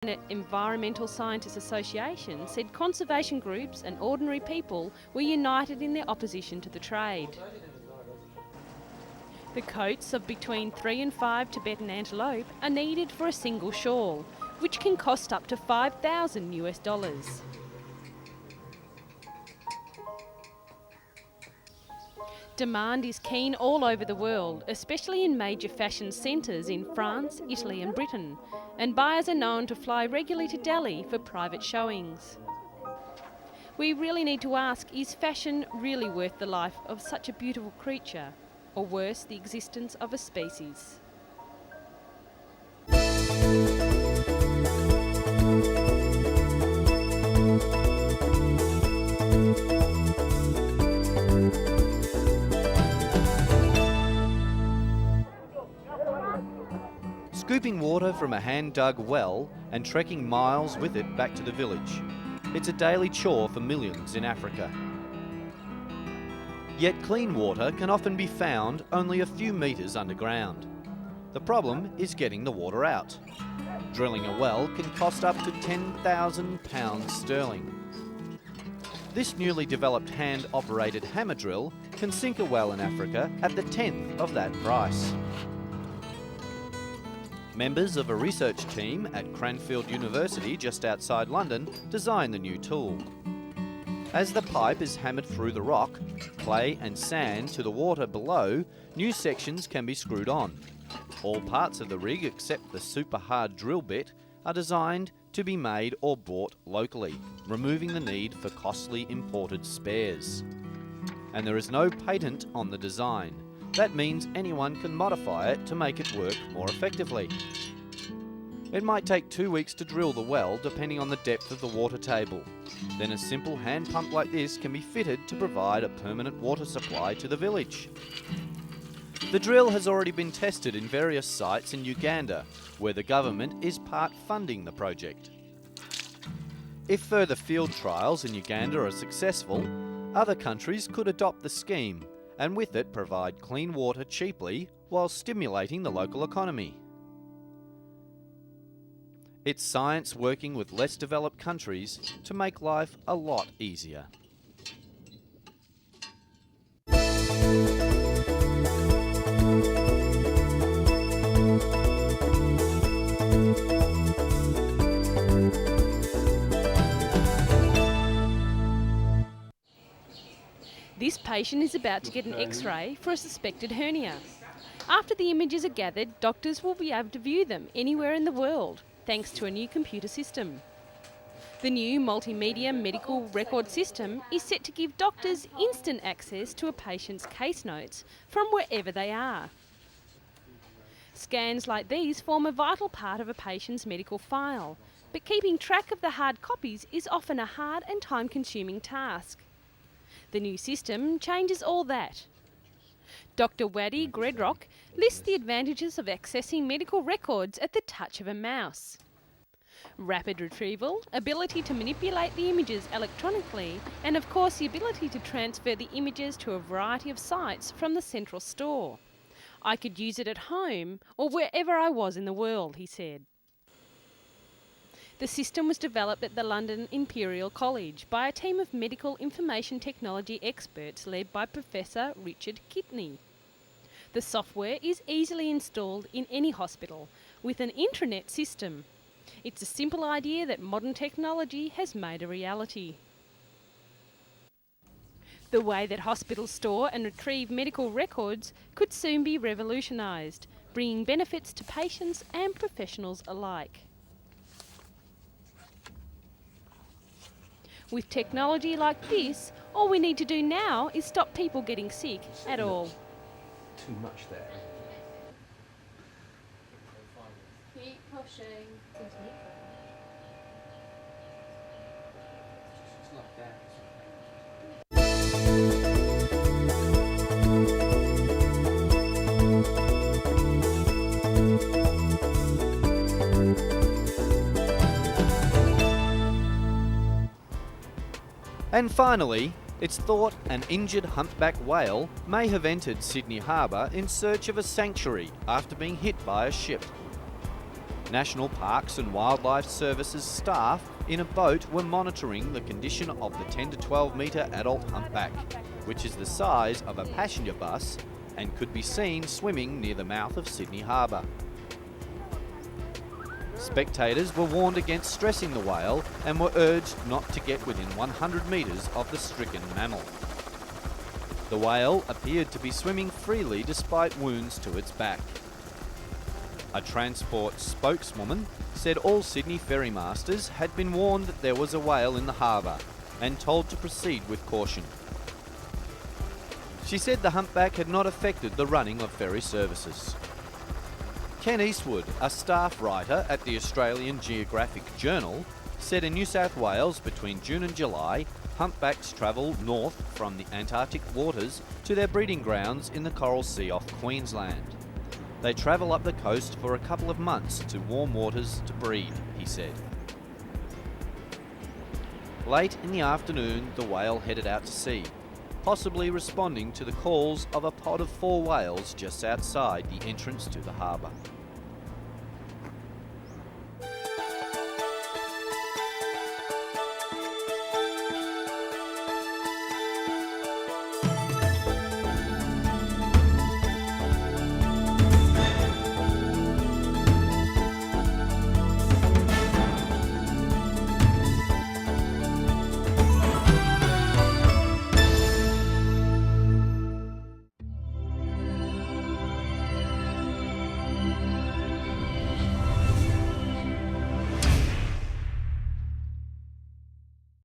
The Environmental Scientists Association said conservation groups and ordinary people were united in their opposition to the trade. The coats of between 3 and 5 Tibetan antelope are needed for a single shawl, which can cost up to $5,000 US. Demand is keen all over the world, especially in major fashion centres in France, Italy and Britain, and buyers are known to fly regularly to Delhi for private showings. We really need to ask, is fashion really worth the life of such a beautiful creature, or worse, the existence of a species? Scooping water from a hand-dug well and trekking miles with it back to the village. It's a daily chore for millions in Africa. Yet clean water can often be found only a few metres underground. The problem is getting the water out. Drilling a well can cost up to £10,000 sterling. This newly developed hand-operated hammer drill can sink a well in Africa at the 10th of that price. Members of a research team at Cranfield University just outside London designed the new tool. As the pipe is hammered through the rock, clay and sand to the water below, new sections can be screwed on. All parts of the rig except the super hard drill bit are designed to be made or bought locally, removing the need for costly imported spares. And there is no patent on the design. That means anyone can modify it to make it work more effectively. It might take 2 weeks to drill the well depending on the depth of the water table. Then a simple hand pump like this can be fitted to provide a permanent water supply to the village. The drill has already been tested in various sites in Uganda, where the government is part funding the project. If further field trials in Uganda are successful, other countries could adopt the scheme and with it provide clean water cheaply while stimulating the local economy. It's science working with less developed countries to make life a lot easier. This patient is about to get an X-ray for a suspected hernia. After the images are gathered, doctors will be able to view them anywhere in the world, thanks to a new computer system. The new multimedia medical record system is set to give doctors instant access to a patient's case notes from wherever they are. Scans like these form a vital part of a patient's medical file, but keeping track of the hard copies is often a hard and time-consuming task. The new system changes all that. Dr. Wadi Gredrock lists the advantages of accessing medical records at the touch of a mouse. Rapid retrieval, ability to manipulate the images electronically, and of course the ability to transfer the images to a variety of sites from the central store. I could use it at home or wherever I was in the world, he said. The system was developed at the London Imperial College by a team of medical information technology experts led by Professor Richard Kitney. The software is easily installed in any hospital with an intranet system. It's a simple idea that modern technology has made a reality. The way that hospitals store and retrieve medical records could soon be revolutionised, bringing benefits to patients and professionals alike. With technology like this, all we need to do now is stop people getting sick at all. Too much there. Keep pushing. It's not that. And finally, it's thought an injured humpback whale may have entered Sydney Harbour in search of a sanctuary after being hit by a ship. National Parks and Wildlife Services staff in a boat were monitoring the condition of the 10 to 12 metre adult humpback, which is the size of a passenger bus and could be seen swimming near the mouth of Sydney Harbour. Spectators were warned against stressing the whale and were urged not to get within 100 metres of the stricken mammal. The whale appeared to be swimming freely despite wounds to its back. A transport spokeswoman said all Sydney ferry masters had been warned that there was a whale in the harbour and told to proceed with caution. She said the humpback had not affected the running of ferry services. Ken Eastwood, a staff writer at the Australian Geographic Journal, said in New South Wales between June and July, humpbacks travel north from the Antarctic waters to their breeding grounds in the Coral Sea off Queensland. They travel up the coast for a couple of months to warm waters to breed, he said. Late in the afternoon, the whale headed out to sea, possibly responding to the calls of a pod of 4 whales just outside the entrance to the harbour.